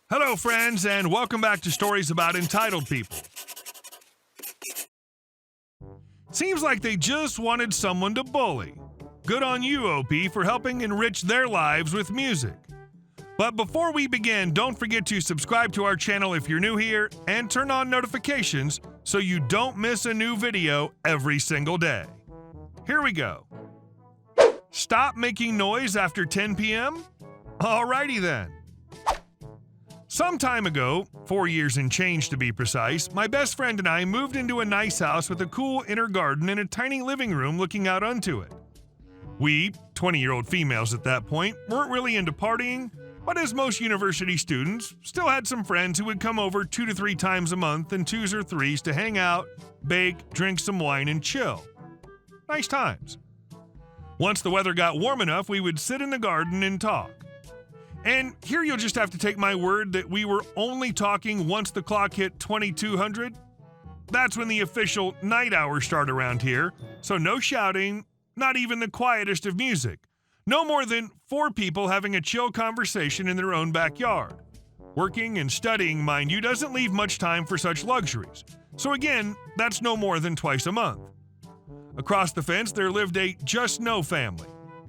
Hello, friends, and welcome back to Stories About Entitled People. Seems like they just wanted someone to bully. Good on you, OP, for helping enrich their lives with music. But before we begin, don't forget to subscribe to our channel if you're new here and turn on notifications so you don't miss a new video every single day. Here we go. Stop making noise after 10 p.m.? Alrighty then. Some time ago, 4 years and change to be precise, my best friend and I moved into a nice house with a cool inner garden and a tiny living room looking out onto it. We, 20-year-old females at that point, weren't really into partying, but as most university students, still had some friends who would come over 2 to 3 times a month in 2s or 3s to hang out, bake, drink some wine, and chill. Nice times. Once the weather got warm enough, we would sit in the garden and talk. And here you'll just have to take my word that we were only talking once the clock hit 2200. That's when the official night hours start around here, so no shouting, not even the quietest of music. No more than 4 people having a chill conversation in their own backyard. Working and studying, mind you, doesn't leave much time for such luxuries. So again, that's no more than twice a month. Across the fence, there lived a just-no family.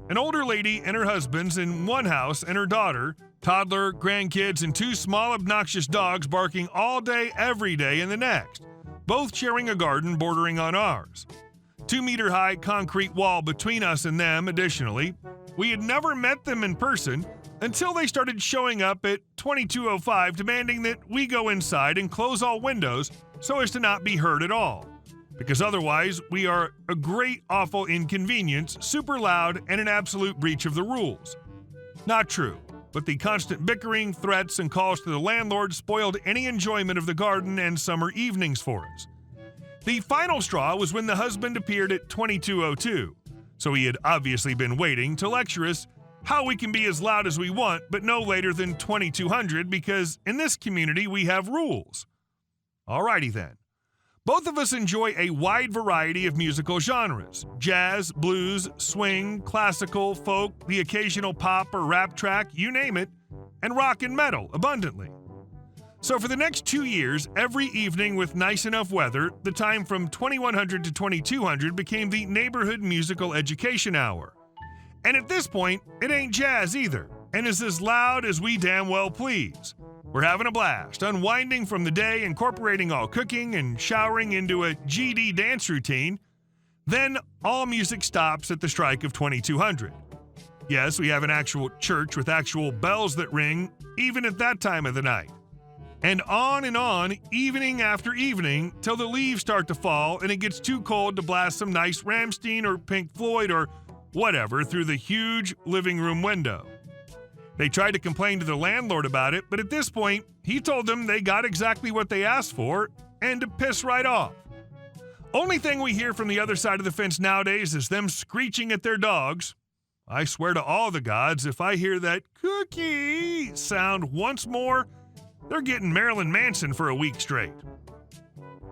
An older lady and her husbands in one house and her daughter, toddler, grandkids, and 2 small obnoxious dogs barking all day every day in the next, both sharing a garden bordering on ours. 2-meter-high concrete wall between us and them additionally. We had never met them in person until they started showing up at 22:05 demanding that we go inside and close all windows so as to not be heard at all. Because otherwise, we are a great, awful inconvenience, super loud, and an absolute breach of the rules. Not true, but the constant bickering, threats, and calls to the landlord spoiled any enjoyment of the garden and summer evenings for us. The final straw was when the husband appeared at 22:02, so he had obviously been waiting to lecture us how we can be as loud as we want, but no later than 2200 because in this community we have rules. Alrighty then. Both of us enjoy a wide variety of musical genres: jazz, blues, swing, classical, folk, the occasional pop or rap track, you name it, and rock and metal abundantly. So for the next 2 years, every evening with nice enough weather, the time from 2100 to 2200 became the neighborhood musical education hour. And at this point, it ain't jazz either, and is as loud as we damn well please. We're having a blast, unwinding from the day, incorporating all cooking and showering into a GD dance routine. Then all music stops at the strike of 2200. Yes, we have an actual church with actual bells that ring, even at that time of the night. And on, evening after evening, till the leaves start to fall and it gets too cold to blast some nice Rammstein or Pink Floyd or whatever through the huge living room window. They tried to complain to the landlord about it, but at this point, he told them they got exactly what they asked for and to piss right off. Only thing we hear from the other side of the fence nowadays is them screeching at their dogs. I swear to all the gods, if I hear that cookie sound once more, they're getting Marilyn Manson for a week straight.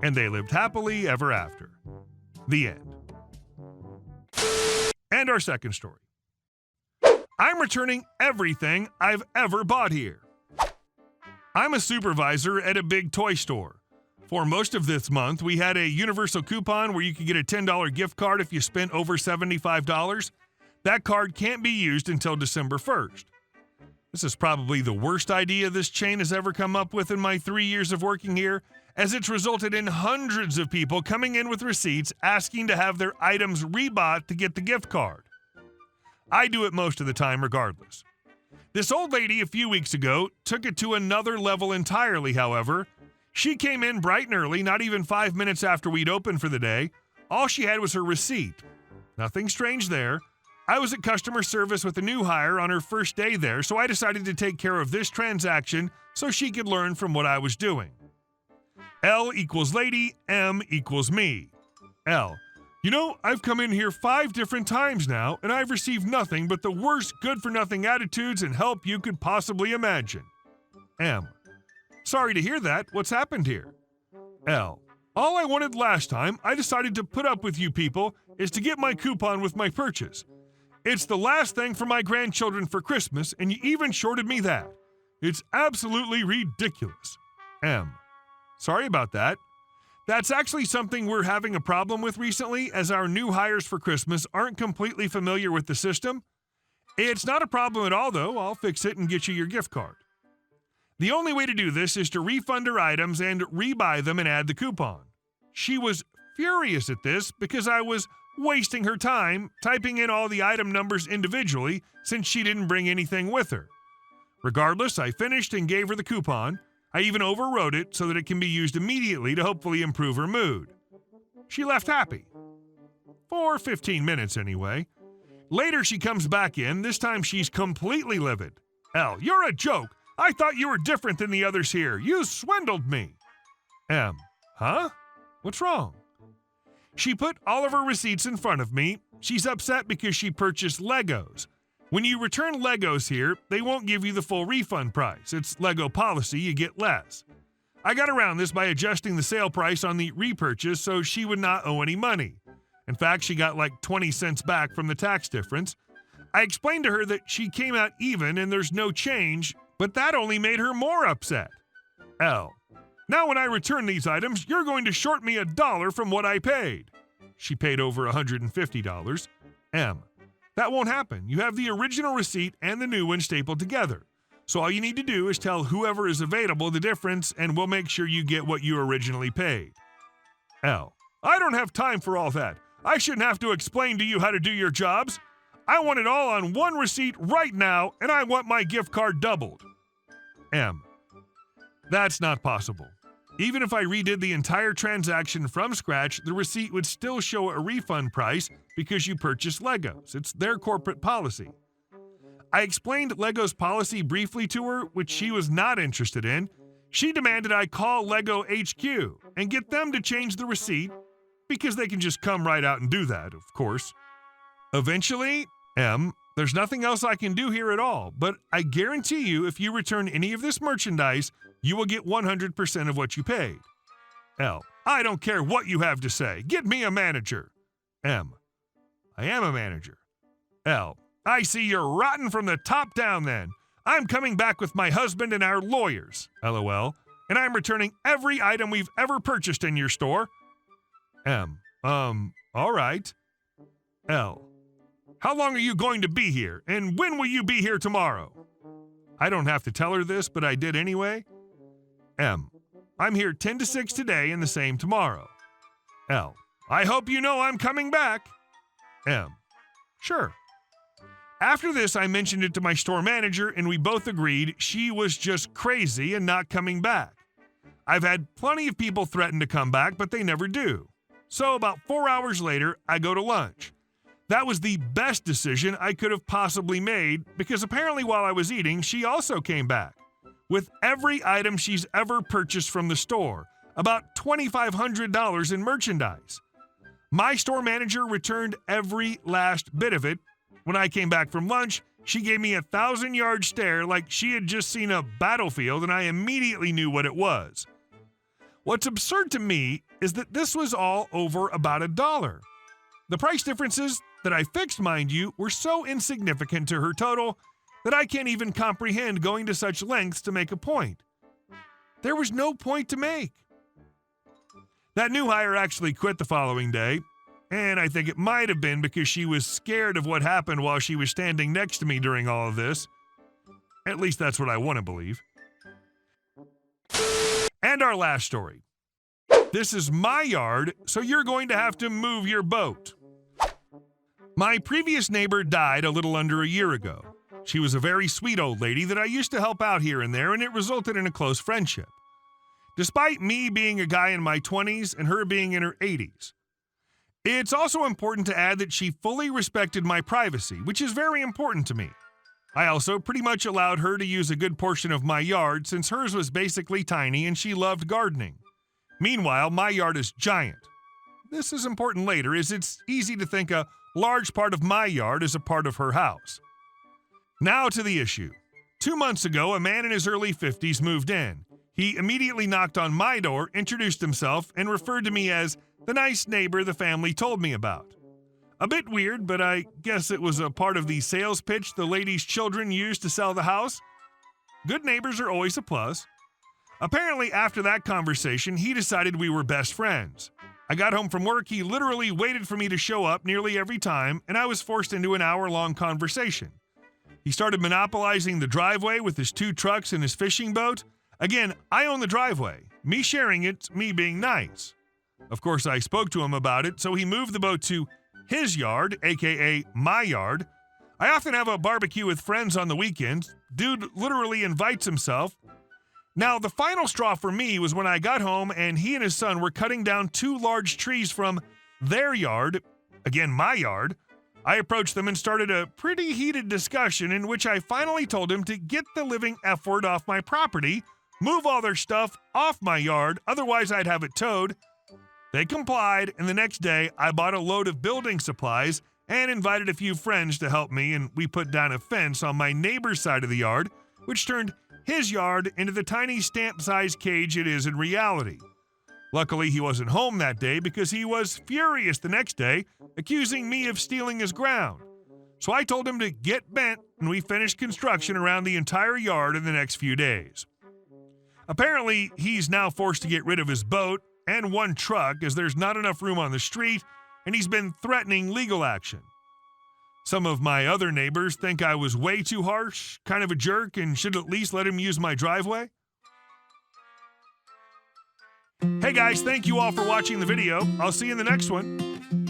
And they lived happily ever after. The end. And our second story. I'm returning everything I've ever bought here. I'm a supervisor at a big toy store. For most of this month, we had a universal coupon where you could get a $10 gift card if you spent over $75. That card can't be used until December 1st. This is probably the worst idea this chain has ever come up with in my 3 years of working here, as it's resulted in hundreds of people coming in with receipts asking to have their items rebought to get the gift card. I do it most of the time regardless. This old lady a few weeks ago took it to another level entirely, however. She came in bright and early, not even 5 minutes after we'd opened for the day. All she had was her receipt. Nothing strange there. I was at customer service with a new hire on her first day there, so I decided to take care of this transaction so she could learn from what I was doing. L equals lady, M equals me. L. You know, I've come in here 5 different times now, and I've received nothing but the worst good-for-nothing attitudes and help you could possibly imagine. M. Sorry to hear that. What's happened here? L. All I wanted last time I decided to put up with you people is to get my coupon with my purchase. It's the last thing for my grandchildren for Christmas, and you even shorted me that. It's absolutely ridiculous. M. Sorry about that. That's actually something we're having a problem with recently, as our new hires for Christmas aren't completely familiar with the system. It's not a problem at all, though. I'll fix it and get you your gift card. The only way to do this is to refund her items and rebuy them and add the coupon. She was furious at this because I was wasting her time typing in all the item numbers individually since she didn't bring anything with her. Regardless, I finished and gave her the coupon. I even overwrote it so that it can be used immediately to hopefully improve her mood. She left happy. For 15 minutes anyway. Later she comes back in. This time she's completely livid. L, you're a joke. I thought you were different than the others here. You swindled me. M, huh? What's wrong? She put all of her receipts in front of me. She's upset because she purchased Legos. When you return Legos here, they won't give you the full refund price. It's Lego policy, you get less. I got around this by adjusting the sale price on the repurchase so she would not owe any money. In fact, she got like 20 cents back from the tax difference. I explained to her that she came out even and there's no change, but that only made her more upset. L. Now when I return these items, you're going to short me $1 from what I paid. She paid over $150. M. That won't happen. You have the original receipt and the new one stapled together. So all you need to do is tell whoever is available the difference and we'll make sure you get what you originally paid. L. I don't have time for all that. I shouldn't have to explain to you how to do your jobs. I want it all on one receipt right now and I want my gift card doubled. M. That's not possible. Even if I redid the entire transaction from scratch, the receipt would still show a refund price because you purchased Legos. It's their corporate policy. I explained Lego's policy briefly to her, which she was not interested in. She demanded I call Lego HQ and get them to change the receipt because they can just come right out and do that, of course. Eventually, M, there's nothing else I can do here at all, but I guarantee you if you return any of this merchandise, you will get 100% of what you paid. L, I don't care what you have to say. Get me a manager. M, I am a manager. L, I see you're rotten from the top down then. I'm coming back with my husband and our lawyers, LOL, and I'm returning every item we've ever purchased in your store. M, all right. L, how long are you going to be here, and when will you be here tomorrow? I don't have to tell her this, but I did anyway. M, I'm here 10 to 6 today and the same tomorrow. L, I hope you know I'm coming back. M, sure. After this, I mentioned it to my store manager, and we both agreed she was just crazy and not coming back. I've had plenty of people threaten to come back, but they never do. So about 4 hours later, I go to lunch. That was the best decision I could have possibly made because apparently while I was eating, she also came back with every item she's ever purchased from the store, about $2,500 in merchandise. My store manager returned every last bit of it. When I came back from lunch, she gave me a 1,000-yard stare like she had just seen a battlefield, and I immediately knew what it was. What's absurd to me is that this was all over about $1. The price differences that I fixed, mind you, were so insignificant to her total that I can't even comprehend going to such lengths to make a point. There was no point to make. That new hire actually quit the following day, and I think it might have been because she was scared of what happened while she was standing next to me during all of this. At least that's what I want to believe. And our last story. This is my yard, so you're going to have to move your boat. My previous neighbor died a little under a year ago. She was a very sweet old lady that I used to help out here and there, and it resulted in a close friendship. Despite me being a guy in my 20s and her being in her 80s. It's also important to add that she fully respected my privacy, which is very important to me. I also pretty much allowed her to use a good portion of my yard since hers was basically tiny and she loved gardening. Meanwhile, my yard is giant. This is important later as it's easy to think a large part of my yard is a part of her house. Now to the issue. 2 months ago, a man in his early 50s moved in. He immediately knocked on my door, introduced himself, and referred to me as the nice neighbor the family told me about. A bit weird, but I guess it was a part of the sales pitch the lady's children used to sell the house. good neighbors are always a plus. Apparently, after that conversation, he decided we were best friends. I got home from work, he literally waited for me to show up nearly every time, and I was forced into an hour-long conversation. He started monopolizing the driveway with his 2 trucks and his fishing boat. Again, I own the driveway. Me sharing it's me being nice. Of course, I spoke to him about it, so he moved the boat to his yard, aka my yard. I often have a barbecue with friends on the weekends. Dude literally invites himself. Now, the final straw for me was when I got home and he and his son were cutting down 2 large trees from their yard, again, my yard. I approached them and started a pretty heated discussion in which I finally told him to get the living F word off my property, move all their stuff off my yard, otherwise I'd have it towed. They complied, and the next day I bought a load of building supplies and invited a few friends to help me, and we put down a fence on my neighbor's side of the yard, which turned his yard into the tiny stamp-sized cage it is in reality. Luckily, he wasn't home that day because he was furious the next day, accusing me of stealing his ground. So I told him to get bent, and we finished construction around the entire yard in the next few days. Apparently, he's now forced to get rid of his boat and 1 truck as there's not enough room on the street, and he's been threatening legal action. Some of my other neighbors think I was way too harsh, kind of a jerk, and should at least let him use my driveway. Hey guys, thank you all for watching the video. I'll see you in the next one.